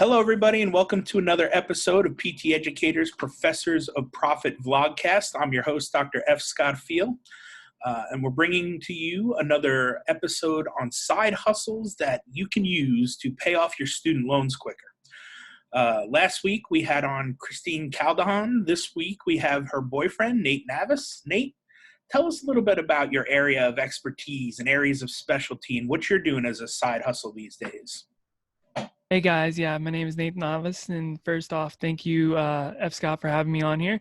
Hello, everybody, and welcome to another episode of PT Educators Professors of Profit Vlogcast. I'm your host, Dr. F. Scott Field, and we're bringing to you another episode on side hustles that you can use to pay off your student loans quicker. Last week, we had on Christine Calderon. This week, we have her boyfriend, Nate Navas. Nate, tell us a little bit about your area of expertise and areas of specialty and what you're doing as a side hustle these days. Hey guys, my name is Nate Navas, and first off, thank you, F. Scott, for having me on here.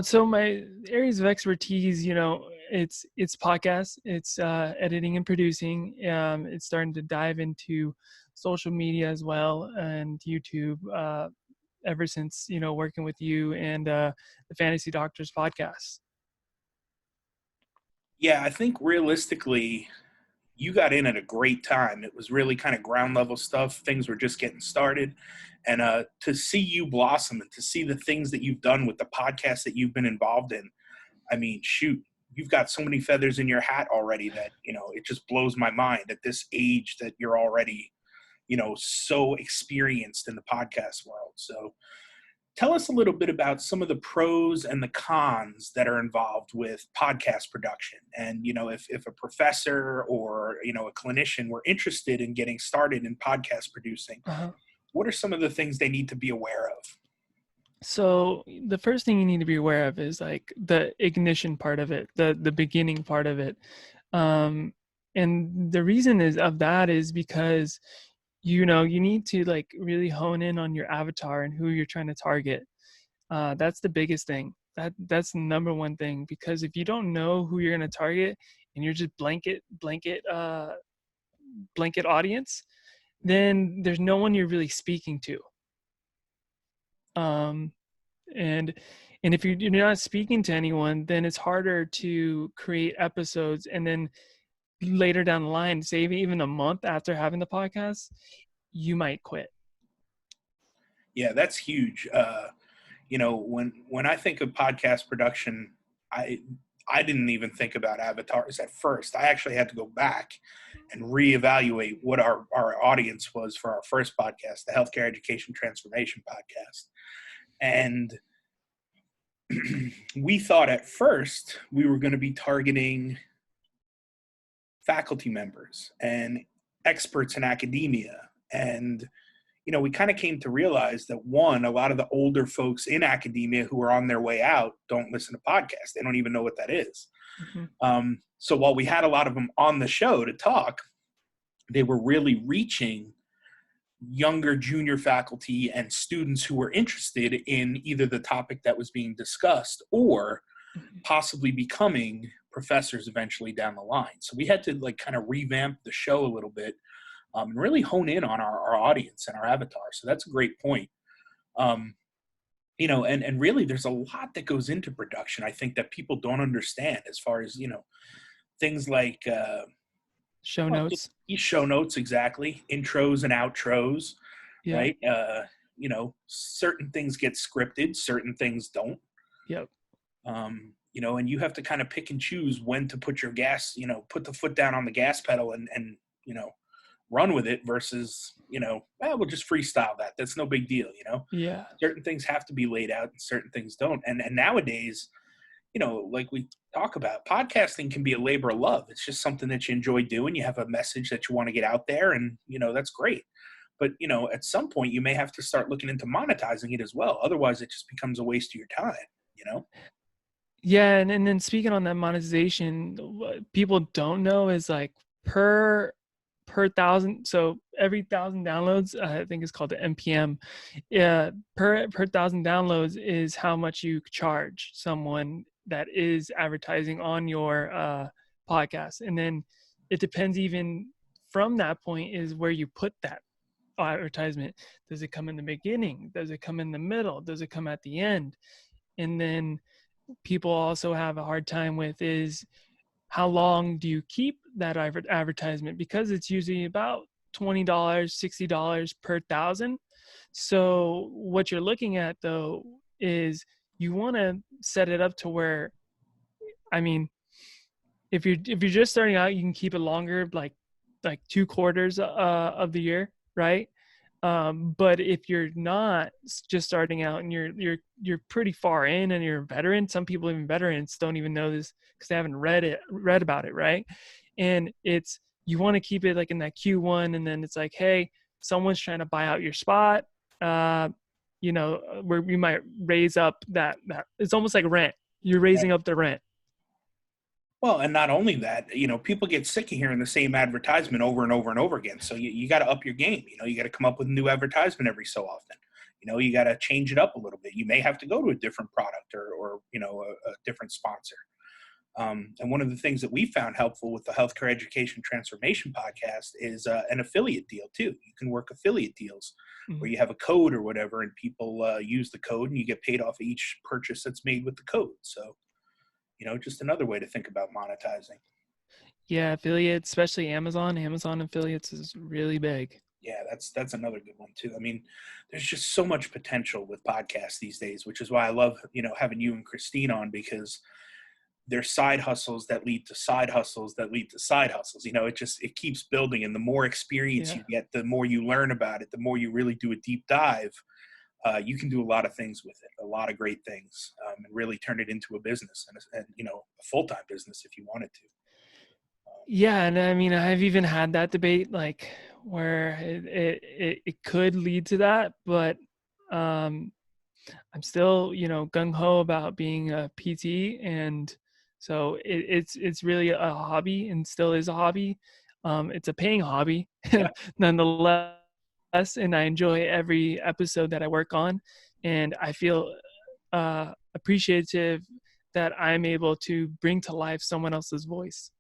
So my areas of expertise, it's podcasts, it's editing and producing. It's starting to dive into social media as well and YouTube. Ever since working with you and the Fantasy Doctors podcast. Yeah, I think realistically, you got in at a great time. It was really kind of ground level stuff. Things were just getting started. And to see you blossom and to see the things that you've done with the podcast that you've been involved in, I mean, shoot, you've got so many feathers in your hat already that, it just blows my mind at this age that you're already, so experienced in the podcast world. So tell us a little bit about some of the pros and the cons that are involved with podcast production. And, if a professor or, a clinician were interested in getting started in podcast producing, what are some of the things they need to be aware of? So the first thing you need to be aware of is like the ignition part of it, the beginning part of it. And the reason is because you need to like really hone in on your avatar and who you're trying to target. That's the biggest thing. That's the number one thing, because if you don't know who you're going to target and you're just blanket audience, then there's no one you're really speaking to. And if you're not speaking to anyone, then it's harder to create episodes, and then later down the line, say even a month after having the podcast, you might quit. Yeah, that's huge. When I think of podcast production, I didn't even think about avatars at first. I actually had to go back and reevaluate what our audience was for our first podcast, the Healthcare Education Transformation Podcast. And we thought at first we were going to be targeting faculty members and experts in academia. And, we kind of came to realize that, one, a lot of the older folks in academia who are on their way out don't listen to podcasts. They don't even know what that is. Mm-hmm. So while we had a lot of them on the show to talk, they were really reaching younger junior faculty and students who were interested in either the topic that was being discussed or possibly becoming professors eventually down the line. So we had to kind of revamp the show a little bit and really hone in on our audience and our avatar. So that's a great point. And really there's a lot that goes into production, I think, that people don't understand, as far as, things like show notes. Show notes, exactly. Intros and outros, yeah. Right? Certain things get scripted, certain things don't. Yep. And you have to kind of pick and choose when to put your gas, put the foot down on the gas pedal and run with it versus, we'll just freestyle that. That's no big deal, Yeah. Certain things have to be laid out and certain things don't. And nowadays, like we talk about, podcasting can be a labor of love. It's just something that you enjoy doing. You have a message that you want to get out there, and, that's great. But, at some point you may have to start looking into monetizing it as well. Otherwise it just becomes a waste of your time, Yeah. And then speaking on that monetization, what people don't know is like per 1,000. So every 1,000 downloads, I think it's called the MPM. Yeah. Per 1,000 downloads is how much you charge someone that is advertising on your podcast. And then it depends, even from that point, is where you put that advertisement. Does it come in the beginning? Does it come in the middle? Does it come at the end? And then people also have a hard time with is how long do you keep that advertisement, because it's usually about $20, $60 per 1,000. So what you're looking at though is you want to set it up to where, I mean, if you're just starting out, you can keep it longer, like 2 quarters of the year, right? But if you're not just starting out and you're pretty far in and you're a veteran, some people, even veterans, don't even know this because they haven't read about it, right? And it's, you want to keep it like in that Q1, and then it's like, hey, someone's trying to buy out your spot. uh where we might raise up that it's almost like rent. You're raising up the rent. Well, and not only that, people get sick of hearing the same advertisement over and over and over again. So you got to up your game. You got to come up with a new advertisement every so often. You got to change it up a little bit. You may have to go to a different product or a different sponsor. And one of the things that we found helpful with the Healthcare Education Transformation podcast is an affiliate deal too. You can work affiliate deals where you have a code or whatever, and people use the code, and you get paid off each purchase that's made with the code. So, just another way to think about monetizing. Yeah, affiliates, especially Amazon affiliates is really big. Yeah, that's another good one too. I mean, there's just so much potential with podcasts these days, which is why I love, having you and Christine on, because they're side hustles that lead to side hustles that lead to side hustles. It keeps building, and the more experience Yeah. you get, the more you learn about it, the more you really do a deep dive. You can do a lot of things with it, a lot of great things, and really turn it into a business and a full-time business if you wanted to. Yeah, and I mean, I've even had that debate, like where it could lead to that, but um, I'm still, gung ho about being a PT, and so it's really a hobby, and still is a hobby. It's a paying hobby, Yeah. nonetheless, and I enjoy every episode that I work on, and I feel appreciative that I'm able to bring to life someone else's voice.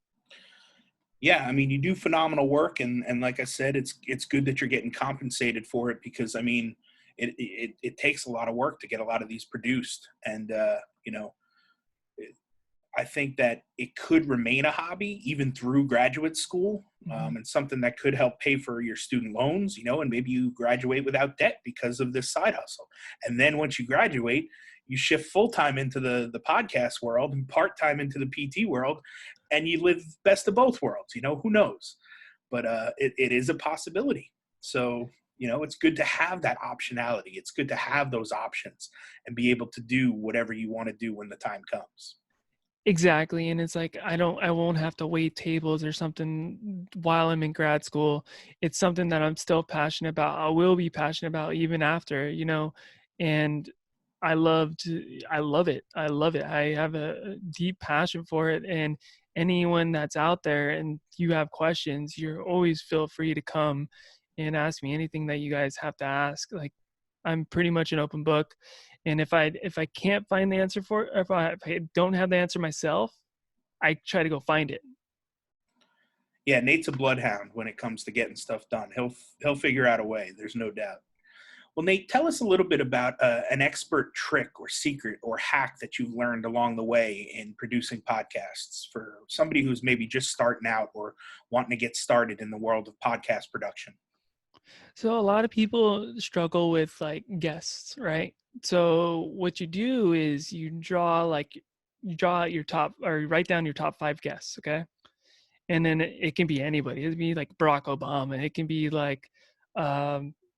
Yeah, I mean, you do phenomenal work, and like I said, it's good that you're getting compensated for it, because I mean, it takes a lot of work to get a lot of these produced, and you know, I think that it could remain a hobby even through graduate school, and something that could help pay for your student loans, and maybe you graduate without debt because of this side hustle. And then once you graduate, you shift full time into the podcast world and part time into the PT world, and you live best of both worlds. Who knows? But it is a possibility. So, it's good to have that optionality. It's good to have those options and be able to do whatever you want to do when the time comes. Exactly. And it's like, I won't have to wait tables or something while I'm in grad school. It's something that I'm still passionate about. I will be passionate about even after, and I love it. I love it. I have a deep passion for it. And anyone that's out there and you have questions, you're always feel free to come and ask me anything that you guys have to ask. Like, I'm pretty much an open book. And if I can't find the answer for it, if I don't have the answer myself, I try to go find it. Yeah, Nate's a bloodhound when it comes to getting stuff done. He'll figure out a way. There's no doubt. Well, Nate, tell us a little bit about an expert trick or secret or hack that you've learned along the way in producing podcasts for somebody who's maybe just starting out or wanting to get started in the world of podcast production. So a lot of people struggle with like guests, right? So what you do is you draw out your top, or you write down your top 5 guests, okay? And then it can be anybody. It can be like Barack Obama. It can be like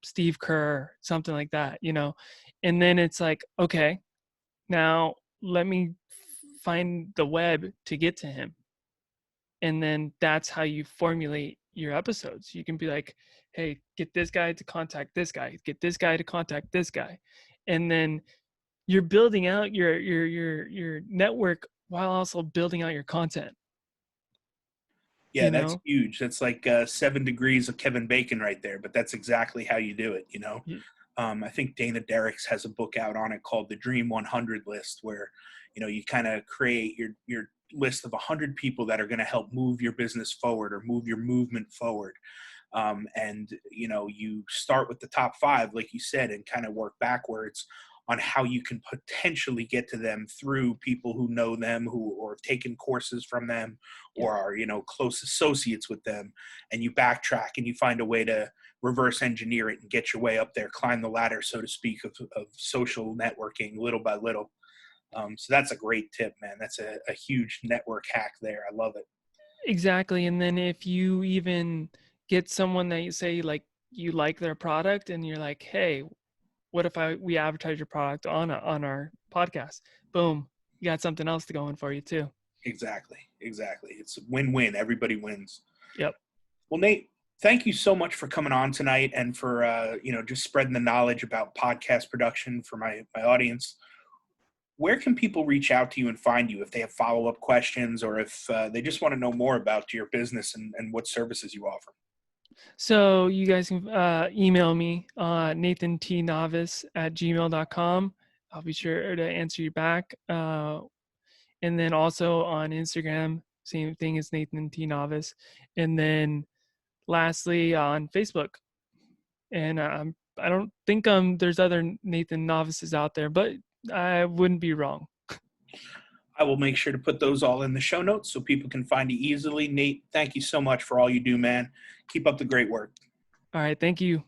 Steve Kerr, something like that. And then it's like, okay, now let me find the web to get to him. And then that's how you formulate your episodes. You can be like, hey, get this guy to contact this guy, get this guy to contact this guy. And then you're building out your network while also building out your content, Yeah, you that's know? huge. That's like 7 degrees of Kevin Bacon right there, but that's exactly how you do it. I think Dana Derricks has a book out on it called the Dream 100 List, where you kind of create your list of 100 people that are going to help move your business forward or move your movement forward. And you start with the top 5, like you said, and kind of work backwards on how you can potentially get to them through people who know them, who or have taken courses from them, Yeah. or are close associates with them. And you backtrack and you find a way to reverse engineer it and get your way up there, climb the ladder, so to speak, of social networking little by little. So that's a great tip, man. That's a huge network hack there. I love it. Exactly. And then if you even get someone that you say, like, you like their product and you're like, hey, what if we advertise your product on our podcast? Boom, you got something else to go in for you too. Exactly. It's a win-win. Everybody wins. Yep. Well, Nate, thank you so much for coming on tonight and for just spreading the knowledge about podcast production for my audience. Where can people reach out to you and find you if they have follow-up questions or if they just want to know more about your business and what services you offer? So you guys can email me, nathantnavas@gmail.com. I'll be sure to answer you back. And then also on Instagram, same thing as Nathan T. Navas. And then lastly on Facebook. And I don't think there's other Nathan Novices out there, but I wouldn't be wrong. I will make sure to put those all in the show notes so people can find you easily. Nate, thank you so much for all you do, man. Keep up the great work. All right. Thank you.